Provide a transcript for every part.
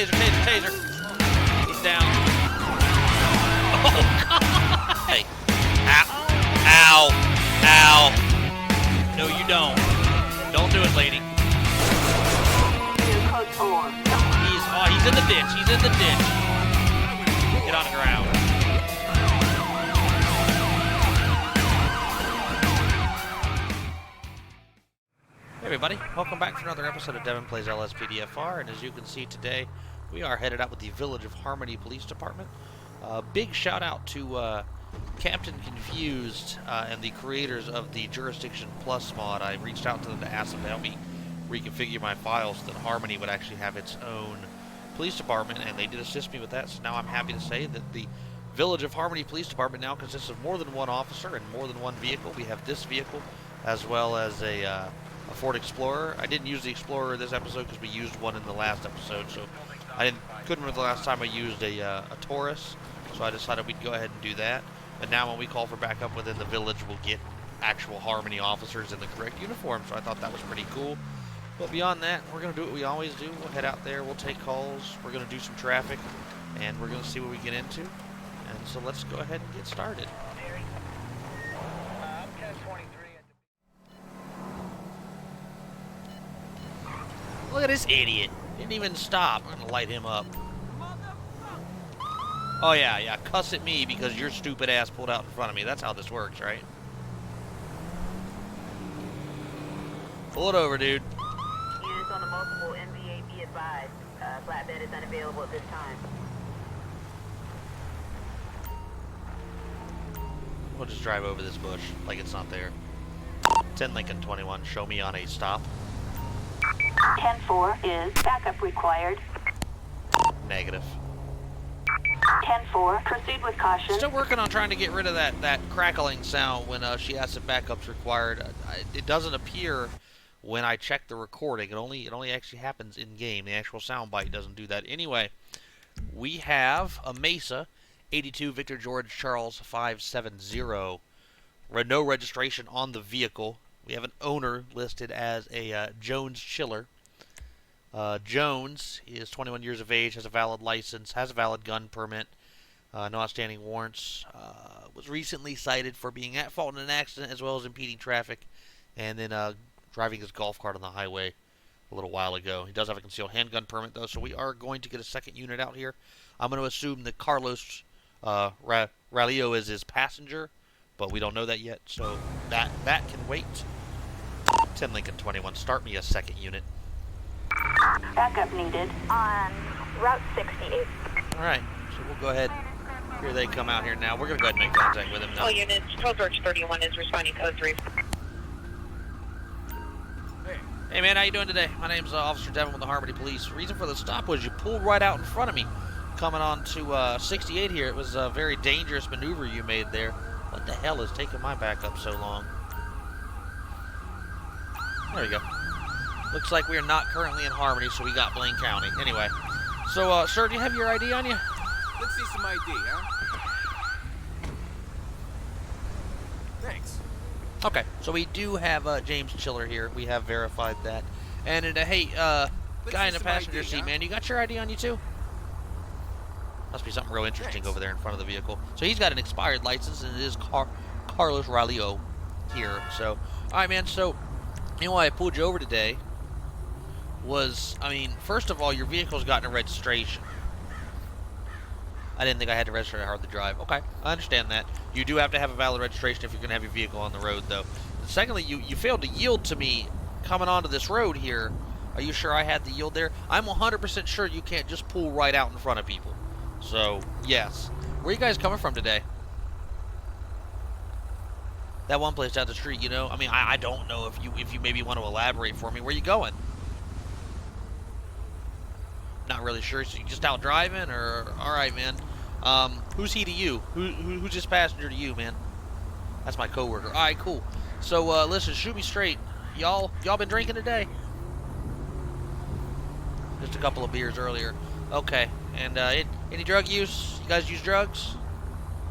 taser, taser, taser. He's down. Oh, God. Hey. Ow. Ow. Ow. No, you don't. Don't do it, lady. He's in the ditch. He's in the ditch. Get on the ground. Hey everybody, welcome back to another episode of Devin Plays LSPDFR, and as you can see today, we are headed out with the Village of Harmony Police Department. Big shout out to Captain Confused and the creators of the Jurisdiction Plus mod. I reached out to them to ask them to help me reconfigure my files so that Harmony would actually have its own police department, and they did assist me with that, so now I'm happy to say that the Village of Harmony Police Department now consists of more than one officer and more than one vehicle. We have this vehicle as well as a Ford Explorer. I didn't use the Explorer this episode because we used one in the last episode, so I couldn't remember the last time I used a Taurus, so I decided we'd go ahead and do that. But now when we call for backup within the village, we'll get actual Harmony officers in the correct uniform, so I thought that was pretty cool. But beyond that, we're going to do what we always do. We'll head out there, we'll take calls, we're going to do some traffic, and we're going to see what we get into. And so let's go ahead and get started. Look at this idiot. Didn't even stop. I'm going to light him up. Oh yeah, cuss at me because your stupid ass pulled out in front of me. That's how this works, right? Pull it over, dude. Units on the multiple NBA, be advised. Flatbed is unavailable at this time. We'll just drive over this bush like it's not there. 10 Lincoln 21, show me on a stop. 10-4 is backup required. Negative. 10-4, proceed with caution. Still working on trying to get rid of that crackling sound when she asks if backup's required. It doesn't appear when I check the recording. It only actually happens in game. The actual sound bite doesn't do that. Anyway, we have a Mesa 82 Victor George Charles 570. No registration on the vehicle. We have an owner listed as a Jones Chiller. Jones is 21 years of age, has a valid license, has a valid gun permit, no outstanding warrants, was recently cited for being at fault in an accident as well as impeding traffic, and then driving his golf cart on the highway a little while ago. He does have a concealed handgun permit, though, so we are going to get a second unit out here. I'm going to assume that Carlos Ralio is his passenger, but we don't know that yet, so that can wait. 10 Lincoln 21, start me a second unit. Backup needed on Route 68. Alright, so we'll go ahead. Here they come out here now. We're going to go ahead and make contact with them now. All units, Code Search 31 is responding code 3. Hey man, how you doing today? My name's Officer Devin with the Harmony Police. The reason for the stop was you pulled right out in front of me. Coming on to 68 here. It was a very dangerous maneuver you made there. What the hell is taking my backup so long? There we go. Looks like we are not currently in Harmony, so we got Blaine County. Anyway, so, sir, do you have your ID on you? Let's see some ID, huh? Thanks. Okay, so we do have James Chiller here. We have verified that. And, hey, guy in the passenger seat, man, you got your ID on you, too? Must be something real interesting over there in front of the vehicle. So he's got an expired license, and it is Carlos Ralio here. So, all right, man, so, you know why I pulled you over today was, I mean, first of all, your vehicle's gotten a registration. I didn't think I had to register to hardly drive. Okay, I understand that. You do have to have a valid registration if you're going to have your vehicle on the road, though. And secondly, you failed to yield to me coming onto this road here. Are you sure I had the yield there? I'm 100% sure you can't just pull right out in front of people. So, yes. Where are you guys coming from today? That one place down the street, you know? I mean, I don't know if you maybe want to elaborate for me. Where you going? Not really sure. So you just out driving, or all right, man. Who's he to you? Who's this passenger to you, man? That's my coworker. All right, cool. So listen, shoot me straight. Y'all been drinking today? Just a couple of beers earlier. Okay. And any drug use? You guys use drugs?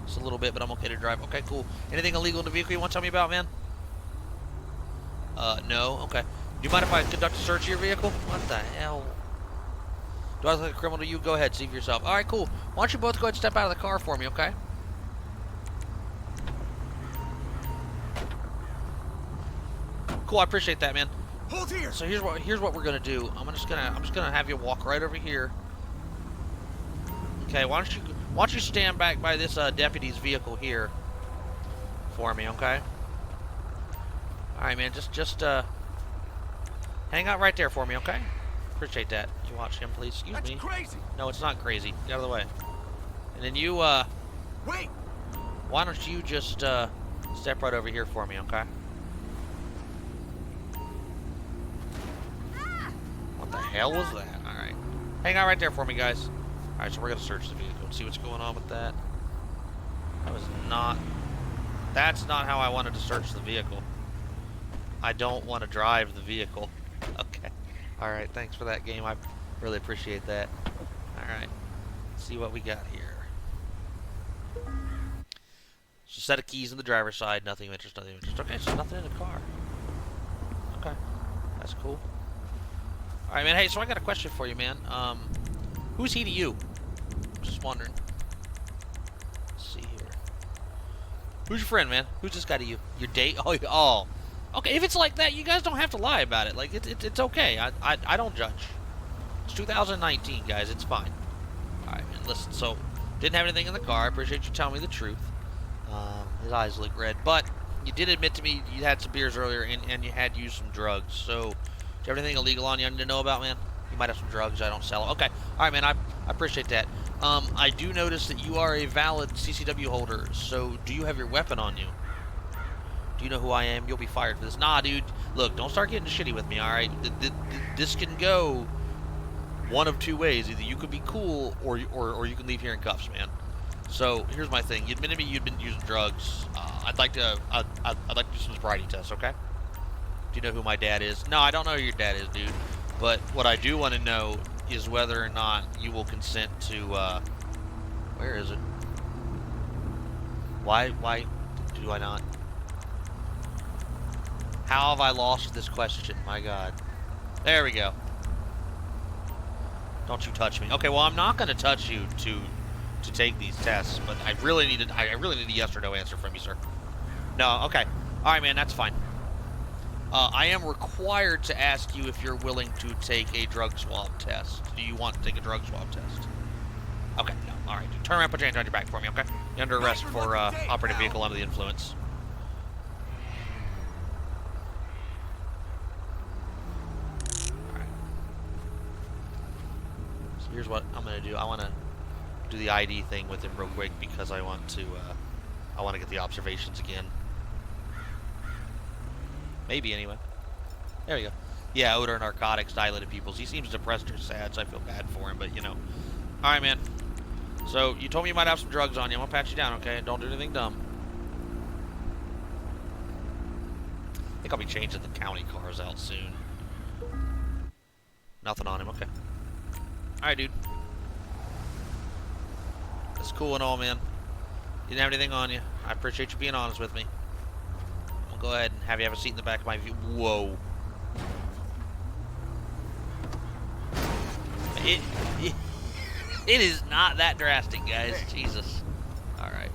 Just a little bit, but I'm okay to drive. Okay, cool. Anything illegal in the vehicle you want to tell me about, man? No. Okay. Do you mind if I conduct a search of your vehicle? What the hell? Do I look like a criminal to you? Go ahead, see for yourself. All right, cool. Why don't you both go ahead and step out of the car for me, okay? Cool, I appreciate that, man. Hold here. So here's what we're gonna do. I'm just gonna have you walk right over here. Okay, why don't you stand back by this deputy's vehicle here for me, okay? All right, man. Just hang out right there for me, okay? Appreciate that. You watch him, please. Excuse That's me. crazy. No, it's not crazy. Get out of the way. And then you Wait. why don't you just step right over here for me, okay? What the hell was that? All right. Hang out right there for me, guys. All right, so we're gonna search the vehicle and see what's going on with that. That's not how I wanted to search the vehicle. I don't want to drive the vehicle. Okay. All right, thanks for that, game. I really appreciate that. All right. Let's see what we got here. So set of keys in the driver's side. Nothing of interest, nothing of interest. Okay, so nothing in the car. Okay. That's cool. All right, man. Hey, so I got a question for you, man. Who's he to you? Just wondering. Let's see here. Who's your friend, man? Who's this guy to you? Your date? Oh. Okay, if it's like that, you guys don't have to lie about it. Like, it's okay. I don't judge. It's 2019, guys. It's fine. All right, man. Listen, so, didn't have anything in the car. I appreciate you telling me the truth. His eyes look red. But you did admit to me you had some beers earlier and you had used some drugs. So, do you have anything illegal on you I need to know about, man? You might have some drugs. I don't sell them. Okay. All right, man. I appreciate that. I do notice that you are a valid CCW holder. So, do you have your weapon on you? Do you know who I am? You'll be fired for this. Nah, dude. Look, don't start getting shitty with me, all right? This can go one of two ways. Either you could be cool, or you can leave here in cuffs, man. So here's my thing. You admitted to me you'd been using drugs. I'd like to do some sobriety tests, okay? Do you know who my dad is? No, I don't know who your dad is, dude. But what I do want to know is whether or not you will consent to. Where is it? Why do I not? How have I lost this question? My God. There we go. Don't you touch me. Okay, well, I'm not going to touch you to take these tests, but I really need a yes or no answer from you, sir. No, okay. All right, man, that's fine. I am required to ask you if you're willing to take a drug swab test. Do you want to take a drug swab test? Okay, no. All right. Turn around, put your hands on your back for me, okay? You're under arrest for operating a vehicle under the influence. Here's what I'm gonna do. I want to do the ID thing with him real quick because I want to get the observations again. Maybe anyway. There we go. Yeah, odor, narcotics, dilated pupils. He seems depressed or sad, so I feel bad for him. But you know. All right, man. So you told me you might have some drugs on you. I'm gonna pat you down, okay? Don't do anything dumb. I think I'll be changing the county cars out soon. Nothing on him. Okay. Alright, dude. That's cool and all, man. You didn't have anything on you. I appreciate you being honest with me. I'll go ahead and have you have a seat in the back of my view. Whoa. It is not that drastic, guys. Jesus. Alright.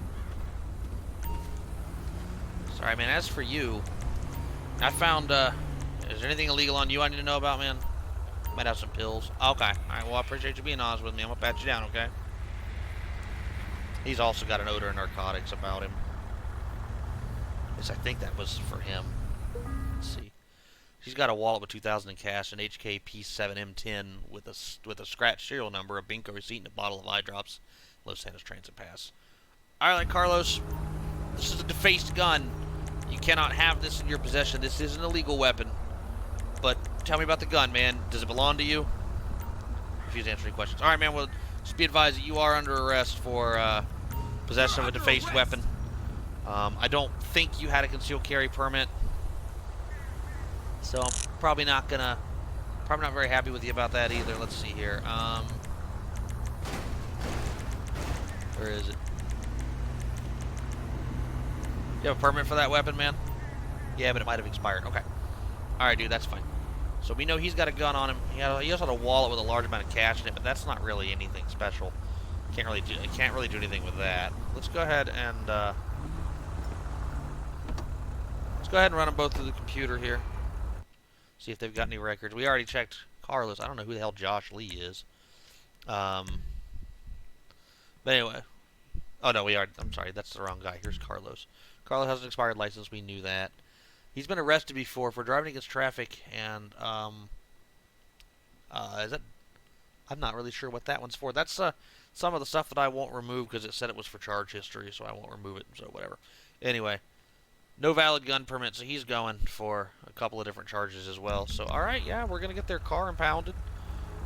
Sorry, man. As for you, I found, is there anything illegal on you I need to know about, man? Might have some pills. Okay. Alright, well, I appreciate you being honest with me. I'm gonna pat you down, okay? He's also got an odor of narcotics about him. Yes, I think that was for him. Let's see. He's got a wallet with $2,000 in cash, an HKP7M10 with a scratch serial number, a bingo receipt, and a bottle of eye drops. Los Santos Transit Pass. Alright, Carlos. This is a defaced gun. You cannot have this in your possession. This is an illegal weapon. But tell me about the gun, man. Does it belong to you? If he's answering questions. Alright, man. Well, just be advised that you are under arrest for possession of a defaced weapon. I don't think you had a concealed carry permit. So I'm probably not very happy with you about that either. Let's see here. Where is it? You have a permit for that weapon, man? Yeah, but it might have expired. Okay. Alright, dude, that's fine. So we know he's got a gun on him. He also had a wallet with a large amount of cash in it, but that's not really anything special. Can't really do anything with that. Let's go ahead and run them both through the computer here. See if they've got any records. We already checked Carlos. I don't know who the hell Josh Lee is. But anyway. Oh no, I'm sorry, that's the wrong guy. Here's Carlos. Carlos has an expired license. We knew that. He's been arrested before for driving against traffic, and is that? I'm not really sure what that one's for. That's some of the stuff that I won't remove because it said it was for charge history, so I won't remove it. So whatever. Anyway, no valid gun permit, so he's going for a couple of different charges as well. So all right, yeah, we're gonna get their car impounded.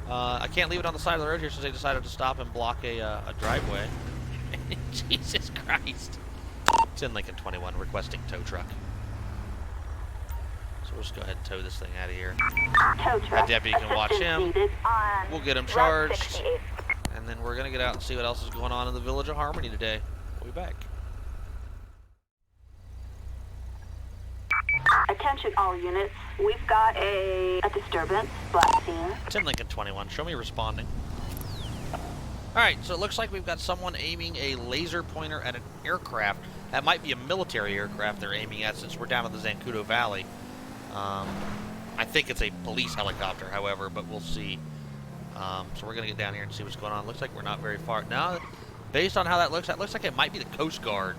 I can't leave it on the side of the road here since they decided to stop and block a driveway. Jesus Christ. It's in Lincoln 21 requesting tow truck. So we'll just go ahead and tow this thing out of here. That deputy can watch him. We'll get him charged. And then we're going to get out and see what else is going on in the Village of Harmony today. We'll be back. Attention all units. We've got a disturbance, black scene. It's in Lincoln 21. Show me responding. Alright, so it looks like we've got someone aiming a laser pointer at an aircraft. That might be a military aircraft they're aiming at since we're down in the Zancudo Valley. I think it's a police helicopter, however, but we'll see. So we're going to get down here and see what's going on. Looks like we're not very far. Now, based on how that looks like it might be the Coast Guard.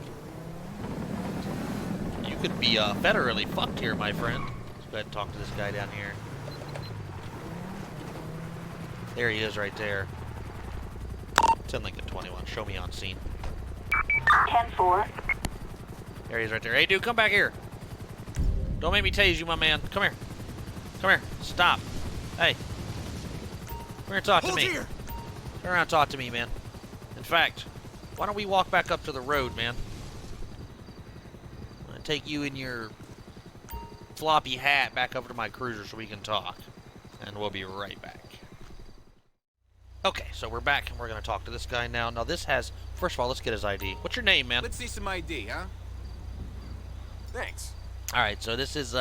You could be federally fucked here, my friend. Let's go ahead and talk to this guy down here. There he is right there. It's in Lincoln 21. Show me on scene. 10-4. There he is right there. Hey, dude, come back here. Don't make me tase you, my man. Come here. Come here. Stop. Hey. Come here and talk to me. Turn around and talk to me, man. In fact, why don't we walk back up to the road, man? I'm going to take you in your floppy hat back over to my cruiser so we can talk. And we'll be right back. Okay, so we're back and we're going to talk to this guy now. Now this has, first of all, let's get his ID. What's your name, man? Let's see some ID, huh? Thanks. Alright, so this is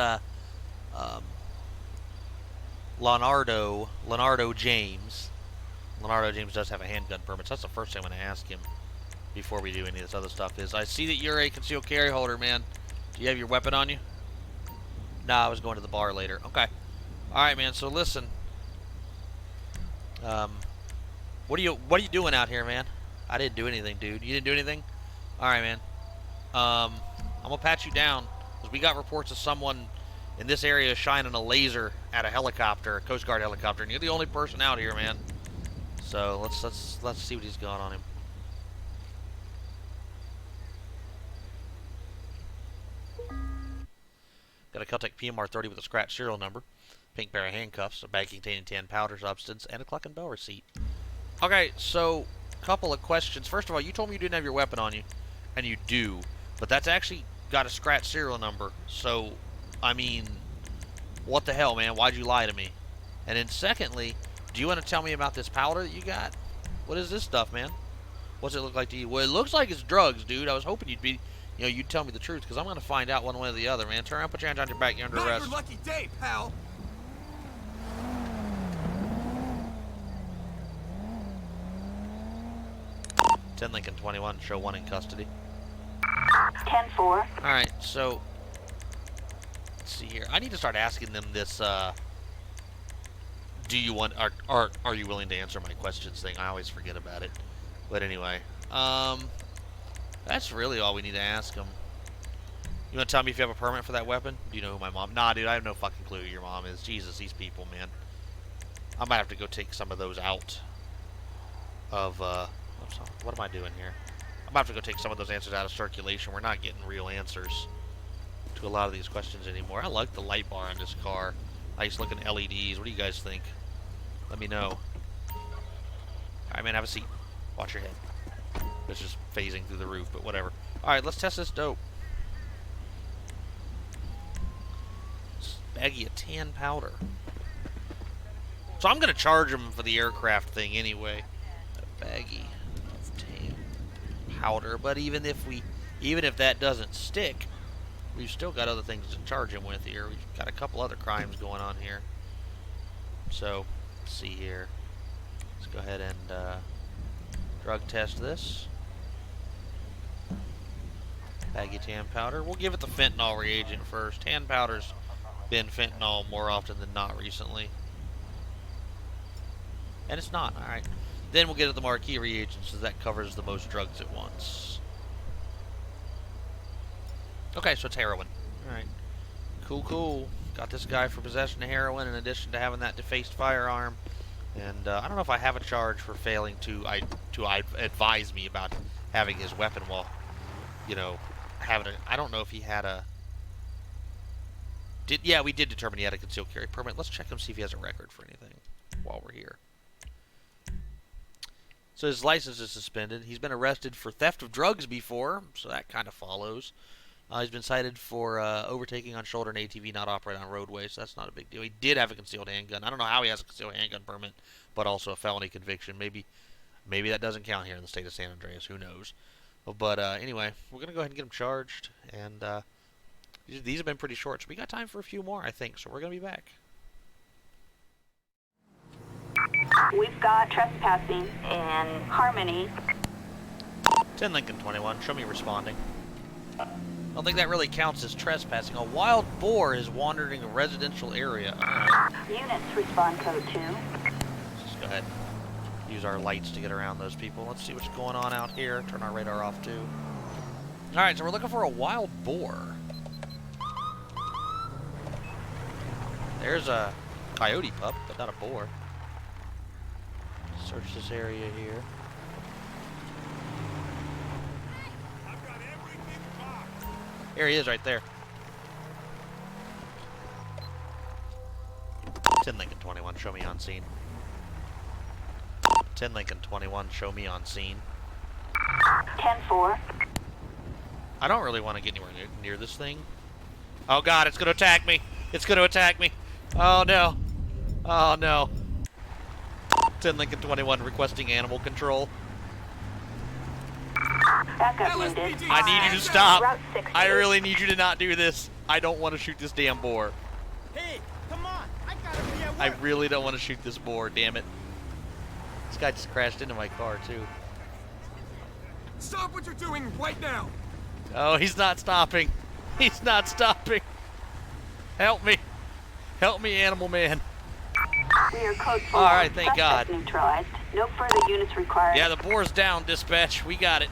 Leonardo James. Leonardo James does have a handgun permit, so that's the first thing I'm going to ask him before we do any of this other stuff is, I see that you're a concealed carry holder, man. Do you have your weapon on you? Nah, I was going to the bar later. Okay. Alright, man, so listen. What are you doing out here, man? I didn't do anything, dude. You didn't do anything? Alright, man. I'm gonna pat you down, because we got reports of someone in this area shining a laser at a helicopter, a Coast Guard helicopter, and you're the only person out here, man. So let's see what he's got on him. Got a Caltech PMR 30 with a scratch serial number, pink pair of handcuffs, a bag containing tan powder substance, and a clock and bell receipt. Okay, so couple of questions. First of all, you told me you didn't have your weapon on you, and you do, but that's actually got a scratch serial number. So, I mean, what the hell, man? Why'd you lie to me? And then secondly, do you want to tell me about this powder that you got? What is this stuff, man? What's it look like to you? Well, it looks like it's drugs, dude. I was hoping you'd tell me the truth, because I'm going to find out one way or the other, man. Turn around, put your hands on your back, you're under arrest. Not your lucky day, pal. Ten Lincoln 21, show 1 in custody. 10-4. Alright, so let's see here. I need to start asking them this, do you want, are you willing to answer my questions thing? I always forget about it. But anyway, that's really all we need to ask them. You want to tell me if you have a permit for that weapon? Do you know who my mom? Nah, dude, I have no fucking clue who your mom is. Jesus, these people, man. I might have to go take some of those out of, what am I doing here? I'm about to go take some of those answers out of circulation. We're not getting real answers to a lot of these questions anymore. I like the light bar on this car. Nice looking LEDs. What do you guys think? Let me know. Alright, man, have a seat. Watch your head. It's just phasing through the roof, but whatever. Alright, let's test this dope. Baggie of tan powder. So I'm going to charge him for the aircraft thing anyway. A baggie of tan powder. But even if that doesn't stick, we've still got other things to charge him with here. We've got a couple other crimes going on here. So, let's see here. Let's go ahead and drug test this. Baggy tan powder. We'll give it the fentanyl reagent first. Tan powder's been fentanyl more often than not recently. And it's not. Alright. Then we'll get at the marquee reagent, so that covers the most drugs at once. Okay, so it's heroin. Alright. Cool, cool. Got this guy for possession of heroin in addition to having that defaced firearm. And I don't know if I have a charge for failing to advise me about having his weapon while, you know, having a... I don't know if he had a... Yeah, we did determine he had a concealed carry permit. Let's check him, see if he has a record for anything while we're here. So his license is suspended. He's been arrested for theft of drugs before, so that kind of follows. He's been cited for overtaking on shoulder and ATV not operating on roadways, so that's not a big deal. He did have a concealed handgun. I don't know how he has a concealed handgun permit, but also a felony conviction. Maybe that doesn't count here in the state of San Andreas. Who knows? But anyway, we're going to go ahead and get him charged. And these have been pretty short, so we got time for a few more, I think. So we're going to be back. We've got trespassing in Harmony. 10 Lincoln 21. Show me responding. I don't think that really counts as trespassing. A wild boar is wandering a residential area. Alright. Units respond code 2. Let's just go ahead and use our lights to get around those people. Let's see what's going on out here. Turn our radar off too. Alright, so we're looking for a wild boar. There's a coyote pup, but not a boar. Search this area here. Here he is right there. 10 Lincoln 21, show me on scene. 10 Lincoln 21, show me on scene. 10-4. I don't really want to get anywhere near this thing. Oh god, it's going to attack me. It's going to attack me. Oh no. Oh no. 10 Lincoln 21 requesting animal control. Backup needed. I need you to stop. Route 60. I really need you to not do this. I don't want to shoot this damn boar. Hey, come on! I gotta be at work. I really don't want to shoot this boar, damn it. This guy just crashed into my car, too. Stop what you're doing right now! Oh, he's not stopping. He's not stopping. Help me. Help me, animal man. We are code 4. Alright, thank Suspect God. neutralized. No further units required. Yeah, the boar's down, dispatch. We got it.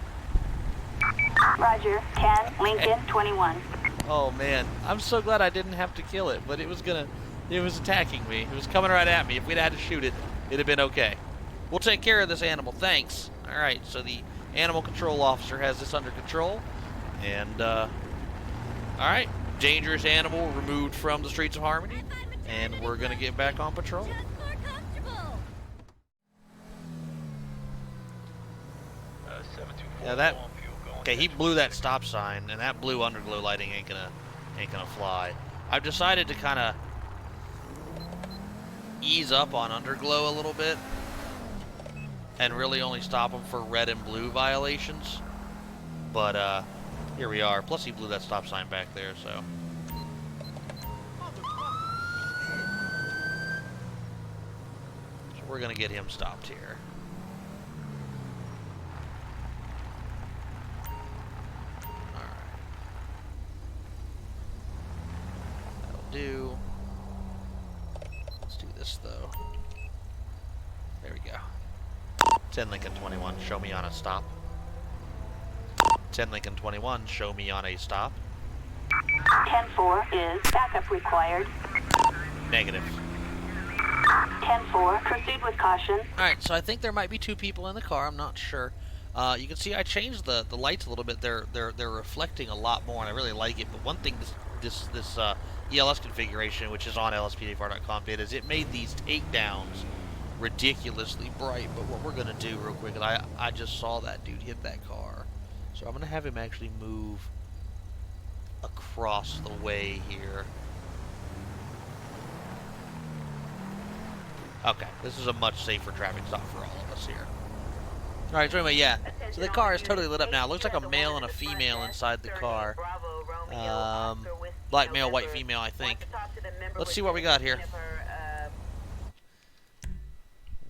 Roger. 10 Lincoln 21. Oh, man. I'm so glad I didn't have to kill it, but it was attacking me. It was coming right at me. If we'd had to shoot it, it'd have been okay. We'll take care of this animal. Thanks. Alright, so the animal control officer has this under control. And, alright. Dangerous animal removed from the streets of Harmony. And we're going to get back on patrol. Yeah, that... Okay, he blew that stop sign, and that blue underglow lighting ain't gonna fly. I've decided to kind of ease up on underglow a little bit and really only stop them for red and blue violations. But, here we are. Plus, he blew that stop sign back there, so... We're going to get him stopped here. Alright. That'll do. Let's do this, though. There we go. 10 Lincoln 21, show me on a stop. 10 Lincoln 21, show me on a stop. 10-4 is backup required. Negative. 10-4, proceed with caution. Alright, so I think there might be two people in the car. I'm not sure. You can see I changed the lights a little bit. They're reflecting a lot more, and I really like it. But one thing this ELS configuration, which is on LSPDFR.com, did is it made these takedowns ridiculously bright. But what we're gonna do real quick, and I just saw that dude hit that car, so I'm gonna have him actually move across the way here. Okay, this is a much safer traffic stop for all of us here. Alright, so anyway, yeah. So the car is totally lit up now. It looks like a male and a female inside the car. Black male, white female, I think. Let's see what we got here.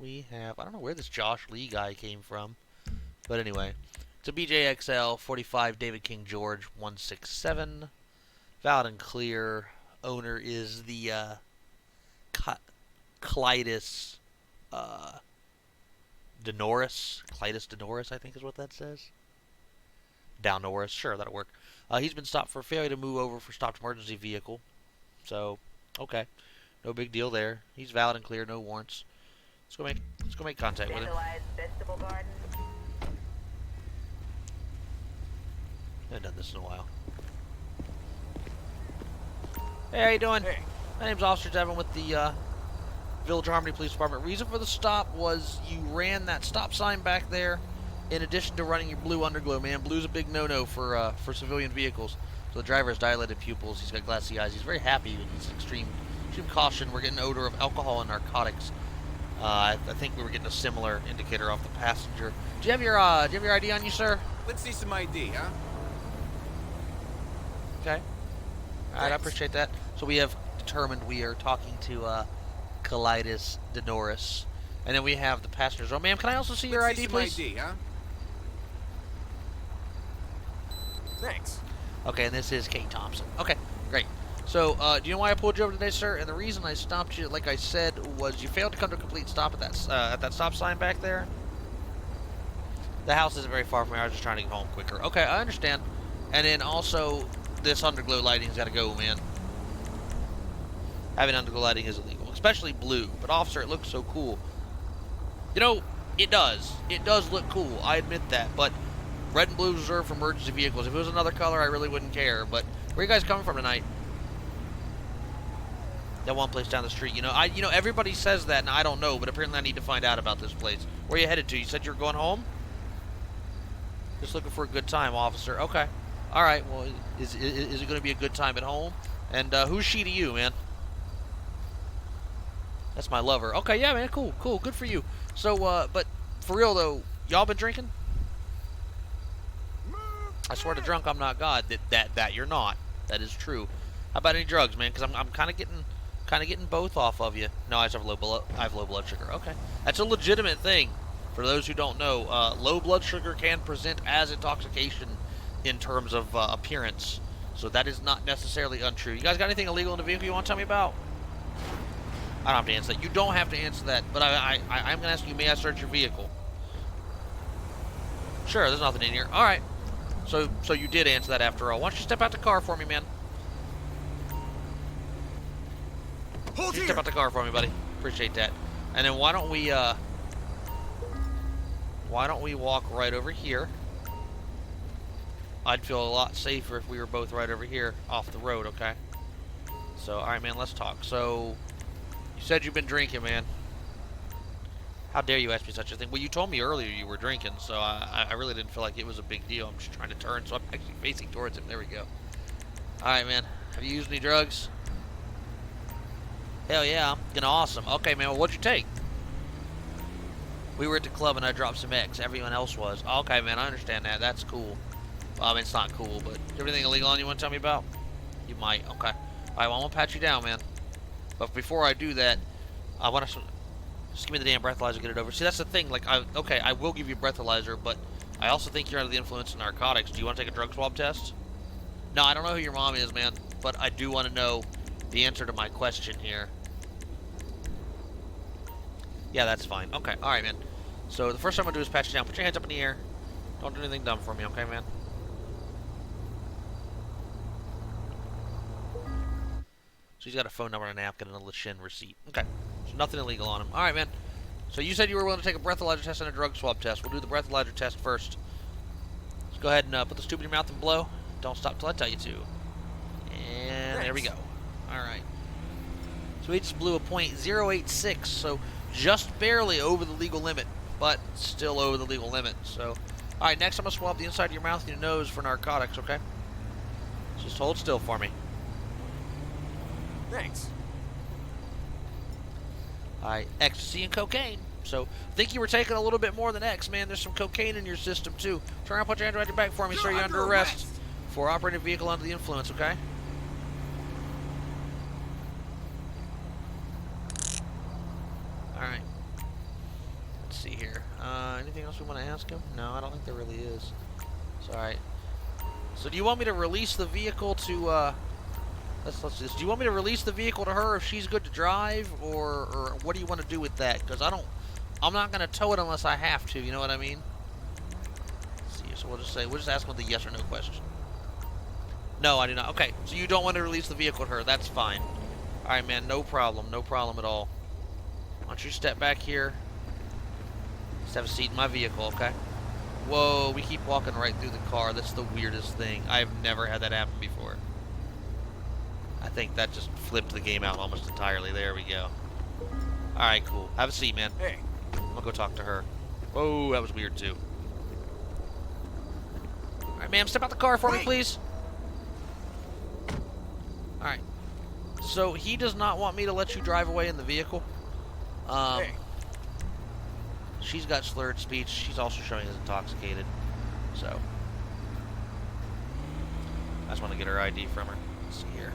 we have, I don't know where this Josh Lee guy came from, but anyway, it's a BJXL 45 David King George 167, valid and clear. Owner is the Clytus Denoris. Clytus Denoris, I think is what that says. Down Norris, sure, that'll work. He's been stopped for failure to move over for stopped emergency vehicle. So, okay, no big deal there. He's valid and clear, no warrants. Let's go make contact with him. Vandalized vegetable garden. I haven't done this in a while. Hey, how you doing? Hey. My name's Officer Devin with the Village of Harmony Police Department. Reason for the stop was you ran that stop sign back there in addition to running your blue underglow, man. Blue's a big no-no for civilian vehicles. So the driver has dilated pupils. He's got glassy eyes. He's very happy. He's extreme caution. We're getting an odor of alcohol and narcotics. I think we were getting a similar indicator off the passenger. Do you have your ID on you, sir? Let's see some ID, huh? Okay. All right, I appreciate that. So we have determined we are talking to Clytus Denoris, and then we have the passengers. Oh, ma'am, can I also see your ID, please? ID, huh? Thanks. Okay, and this is Kate Thompson. Okay, great. So, do you know why I pulled you over today, sir? And the reason I stopped you, like I said, was you failed to come to a complete stop at that stop sign back there. The house isn't very far from here. I was just trying to get home quicker. Okay, I understand. And then also, this underglow lighting's got to go, man. Having underglow lighting is illegal, especially blue. But officer, it looks so cool. You know, it does. It does look cool. I admit that. But red and blue is reserved for emergency vehicles. If it was another color, I really wouldn't care. But where are you guys coming from tonight? That one place down the street. You know, everybody says that, and I don't know. But apparently, I need to find out about this place. Where are you headed to? You said you were going home. Just looking for a good time, officer. Okay. All right. Well, is it going to be a good time at home? And who's she to you, man? That's my lover. Okay, yeah, man. Cool. Good for you. So, but for real though, y'all been drinking? I swear to drunk, I'm not God. That you're not. That is true. How about any drugs, man? Because I'm kind of getting both off of you. No, I just have low blood sugar. Okay, that's a legitimate thing. For those who don't know, low blood sugar can present as intoxication in terms of appearance. So that is not necessarily untrue. You guys got anything illegal in the vehicle you want to tell me about? I don't have to answer that. You don't have to answer that, but I'm going to ask you, may I search your vehicle? Sure, there's nothing in here. All right. So you did answer that after all. Why don't you step out the car for me, man? Hold here. Step out the car for me, buddy. Appreciate that. And then why don't we walk right over here? I'd feel a lot safer if we were both right over here off the road, okay? So, all right, man, let's talk. So, you said you've been drinking, man. How dare you ask me such a thing? Well, you told me earlier you were drinking, so I really didn't feel like it was a big deal. I'm just trying to turn, so I'm actually facing towards him. There we go. All right, man. Have you used any drugs? Hell yeah, I'm getting awesome. Okay, man, well, what'd you take? We were at the club and I dropped some X. Everyone else was. Okay, man, I understand that. That's cool. Well, I mean, it's not cool, but everything illegal on you want to tell me about? You might. Okay. All right, well, I'm going to pat you down, man. But before I do that, I want to... Just give me the damn breathalyzer, get it over. See, that's the thing. Like, okay, I will give you a breathalyzer, but I also think you're under the influence of narcotics. Do you want to take a drug swab test? No, I don't know who your mom is, man, but I do want to know the answer to my question here. Yeah, that's fine. Okay, all right, man. So the first thing I'm going to do is pat you down. Put your hands up in the air. Don't do anything dumb for me, okay, man? So he's got a phone number and a napkin and a LeChin receipt. Okay. So nothing illegal on him. All right, man. So you said you were willing to take a breathalyzer test and a drug swab test. We'll do the breathalyzer test first. Let's go ahead and put the tube in your mouth and blow. Don't stop till I tell you to. And Thanks. There we go. All right. So he just blew a .086, so just barely over the legal limit, but still over the legal limit. So, all right, next I'm going to swab the inside of your mouth and your nose for narcotics, okay? Just hold still for me. Thanks. All right, ecstasy and cocaine. So, I think you were taking a little bit more than X, man. There's some cocaine in your system, too. Turn around, put your hand right your back for me, sir. You're under arrest for operating a vehicle under the influence, okay? All right. see here. Anything else we want to ask him? No, I don't think there really is. It's alright. So do you want me to release the vehicle to, let's do this. Do you want me to release the vehicle to her if she's good to drive, or what do you want to do with that? Because I'm not going to tow it unless I have to, you know what I mean? Let's see, so we'll just ask him with a yes or no question. No, I do not. Okay, so you don't want to release the vehicle to her. That's fine. Alright, man, no problem. No problem at all. Why don't you step back here? Just have a seat in my vehicle, okay? Whoa, we keep walking right through the car. That's the weirdest thing. I've never had that happen before. I think that just flipped the game out almost entirely. There we go. Alright, cool. Have a seat, man. Hey. I'm gonna go talk to her. Whoa, that was weird, too. Alright, ma'am, step out the car for me, please. Alright. So, he does not want me to let you drive away in the vehicle. Hey. She's got slurred speech. She's also showing as intoxicated. So, I just want to get her ID from her. Let's see here.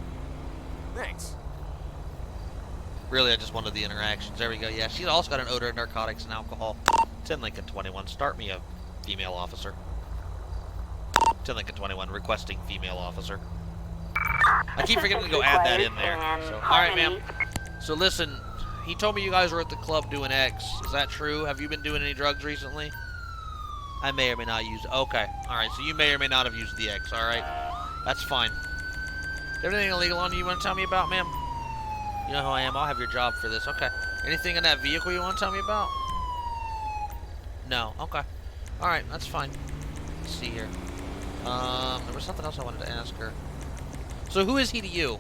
Thanks. Really, I just wanted the interactions. There we go. Yeah, she's also got an odor of narcotics and alcohol. 10 Lincoln 21. Start me a female officer. 10 Lincoln 21. Requesting female officer. I keep forgetting to go add that in there. So, alright, ma'am. So, listen. He told me you guys were at the club doing X. Is that true? Have you been doing any drugs recently? I may or may not use... Okay. Alright, so you may or may not have used the X. Alright. That's fine. Is there anything illegal on you want to tell me about, ma'am? You know who I am. I'll have your job for this. Okay. Anything in that vehicle you want to tell me about? No. Okay. Alright, that's fine. Let's see here. There was something else I wanted to ask her. So who is he to you?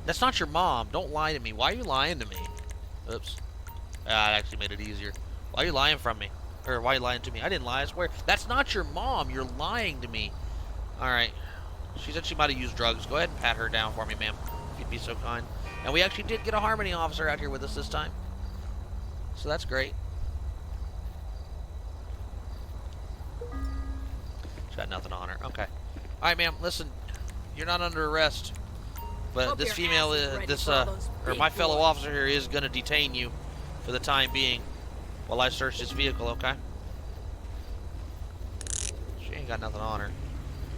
That's not your mom. Don't lie to me. Why are you lying to me? Oops. Ah, it actually made it easier. Why are you lying from me? Or why are you lying to me? I didn't lie, I swear. That's not your mom. You're lying to me. Alright. She said she might have used drugs. Go ahead and pat her down for me, ma'am. If you'd be so kind. And we actually did get a Harmony officer out here with us this time. So that's great. She's got nothing on her. Okay. Alright, ma'am. Listen. You're not under arrest. But this female, or my fellow officer here is going to detain you for the time being while I search this vehicle, okay? She ain't got nothing on her.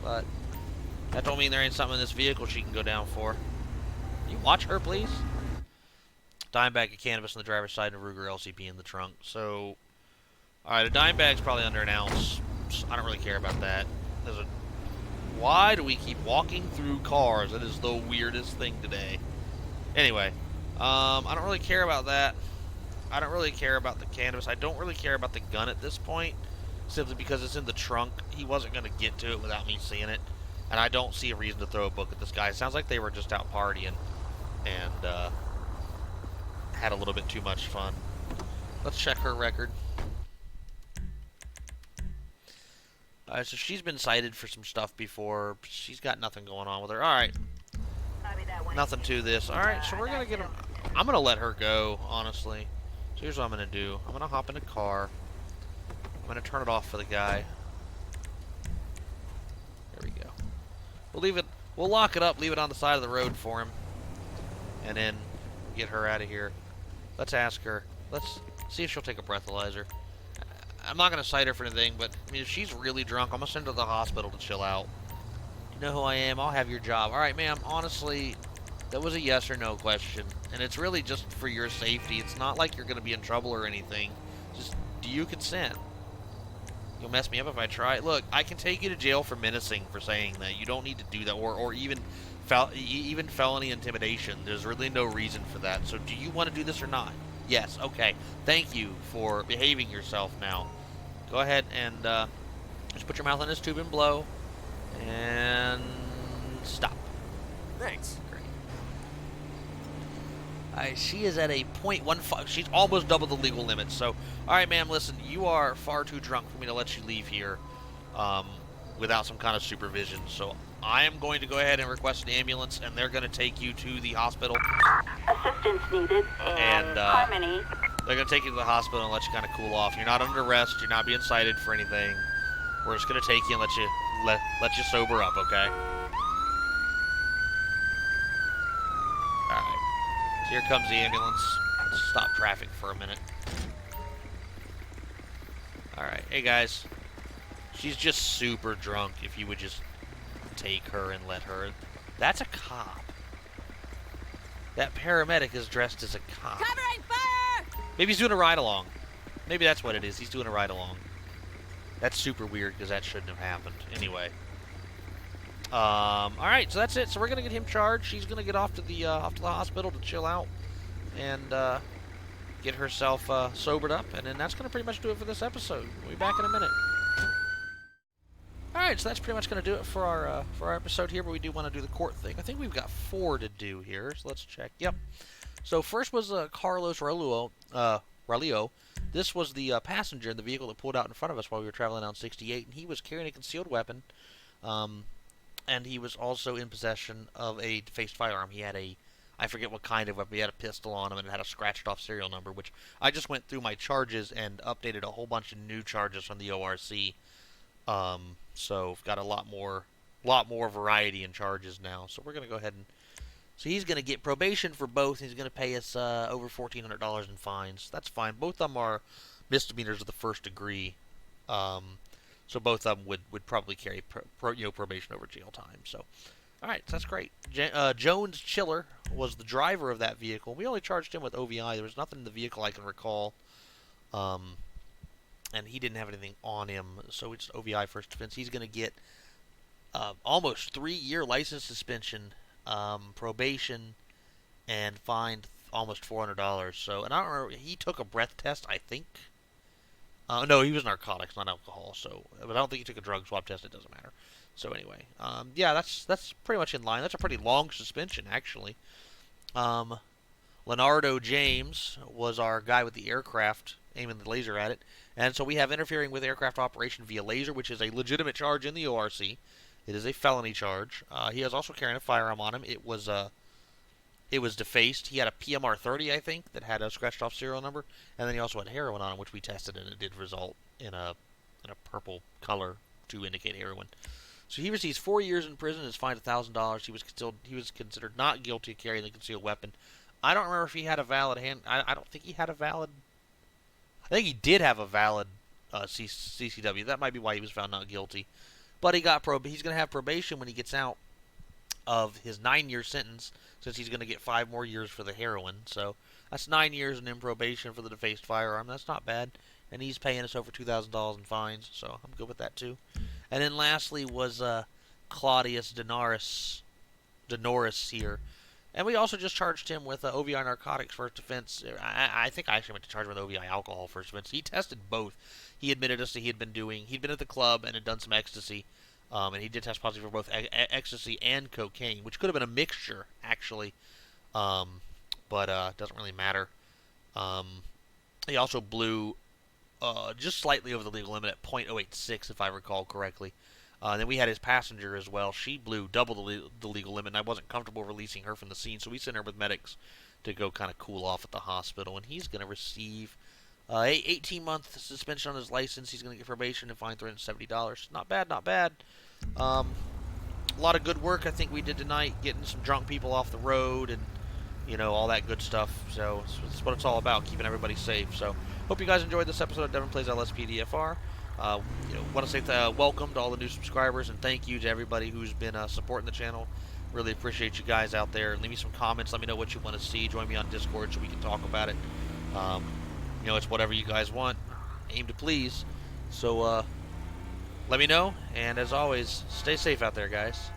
But that don't mean there ain't something in this vehicle she can go down for. Can you watch her, please? Dime bag of cannabis on the driver's side and a Ruger LCP in the trunk. So, alright, a dime bag's probably under an ounce. I don't really care about that. Why do we keep walking through cars? That is the weirdest thing today. Anyway, I don't really care about that. I don't really care about the cannabis. I don't really care about the gun at this point, simply because it's in the trunk. He wasn't going to get to it without me seeing it, and I don't see a reason to throw a book at this guy. It sounds like they were just out partying and had a little bit too much fun. Let's check her record. So she's been cited for some stuff before. She's got nothing going on with her. Alright. Nothing to this. Alright, so we're going to get him. I'm going to let her go, honestly. So here's what I'm going to do. I'm going to hop in a car. I'm going to turn it off for the guy. There we go. We'll leave it. We'll lock it up, leave it on the side of the road for him. And then get her out of here. Let's ask her. Let's see if she'll take a breathalyzer. I'm not going to cite her for anything, but I mean, if she's really drunk, I'm going to send her to the hospital to chill out. You know who I am. I'll have your job. All right, ma'am. Honestly, that was a yes or no question, and it's really just for your safety. It's not like you're going to be in trouble or anything. Just, do you consent? You'll mess me up if I try. Look, I can take you to jail for menacing for saying that. You don't need to do that, or even felony intimidation. There's really no reason for that. So do you want to do this or not? Yes, okay. Thank you for behaving yourself now. Go ahead and just put your mouth on this tube and blow. And stop. Thanks. Great. Alright, she is at a .15. She's almost double the legal limit. So, alright, ma'am, listen. You are far too drunk for me to let you leave here without some kind of supervision. So, I am going to go ahead and request an ambulance, and they're going to take you to the hospital. Assistance needed in Harmony. They're going to take you to the hospital and let you kind of cool off. You're not under arrest. You're not being cited for anything. We're just going to take you and let you sober up, okay? Alright. So here comes the ambulance. Let's stop traffic for a minute. Alright, hey guys. She's just super drunk. If you would just take her and let her. That's a cop. That paramedic is dressed as a cop. Covering fire! Maybe he's doing a ride-along. Maybe that's what it is. He's doing a ride-along. That's super weird because that shouldn't have happened. Anyway. Alright, so that's it. So we're going to get him charged. She's going to get off to the hospital to chill out and get herself sobered up. And then that's going to pretty much do it for this episode. We'll be back in a minute. Alright, so that's pretty much going to do it for our episode here, but we do want to do the court thing. I think we've got 4 to do here, so let's check. Yep. So first was Carlos Raulio. This was the passenger in the vehicle that pulled out in front of us while we were traveling down 68, and he was carrying a concealed weapon, and he was also in possession of a defaced firearm. He had I forget what kind of weapon, he had a pistol on him, and it had a scratched-off serial number, which I just went through my charges and updated a whole bunch of new charges from the ORC. So we've got a lot more variety in charges now. So we're going to go ahead and... So he's going to get probation for both. He's going to pay us over $1,400 in fines. That's fine. Both of them are misdemeanors of the first degree. So both of them would probably carry probation over jail time. So, all right, so that's great. Jones Chiller was the driver of that vehicle. We only charged him with OVI. There was nothing in the vehicle I can recall. And he didn't have anything on him, so it's OVI first offense. He's going to get almost 3-year license suspension, probation, and fined almost $400. So, and I don't remember, he took a breath test, I think. No, he was narcotics, not alcohol. So, but I don't think he took a drug swab test. It doesn't matter. So anyway, yeah, that's pretty much in line. That's a pretty long suspension, actually. Leonardo James was our guy with the aircraft, aiming the laser at it. And so we have interfering with aircraft operation via laser, which is a legitimate charge in the ORC. It is a felony charge. He is also carrying a firearm on him. It was defaced. He had a PMR 30, I think, that had a scratched-off serial number, and then he also had heroin on him, which we tested, and it did result in a purple color to indicate heroin. So he receives 4 years in prison and is fined $1,000. He was considered not guilty of carrying the concealed weapon. I don't remember if he had a valid I don't think he had a valid. I think he did have a valid CCW. That might be why he was found not guilty. But he's going to have probation when he gets out of his 9-year sentence, since he's going to get 5 more years for the heroin. So that's 9 years and in probation for the defaced firearm. That's not bad. And he's paying us over $2,000 in fines, so I'm good with that too. And then lastly was Claudius Denoris here. And we also just charged him with OVI narcotics first offense. I think I actually meant to charge him with OVI alcohol first offense. He tested both. He admitted us that he'd been at the club and had done some ecstasy. And he did test positive for both ecstasy and cocaine, which could have been a mixture, actually. But doesn't really matter. He also blew just slightly over the legal limit at .086, if I recall correctly. Then we had his passenger as well. She blew double the legal limit, and I wasn't comfortable releasing her from the scene, so we sent her with medics to go kind of cool off at the hospital. And he's going to receive 18-month suspension on his license. He's going to get probation and fine $370. Not bad, not bad. A lot of good work I think we did tonight, getting some drunk people off the road and, all that good stuff. So that's what it's all about, keeping everybody safe. So hope you guys enjoyed this episode of Devin Plays LSPDFR. Want to say welcome to all the new subscribers, and thank you to everybody who's been supporting the channel. Really appreciate you guys out there. Leave me some comments. Let me know what you want to see. Join me on Discord so we can talk about it. It's whatever you guys want. Aim to please. So let me know, and as always, stay safe out there, guys.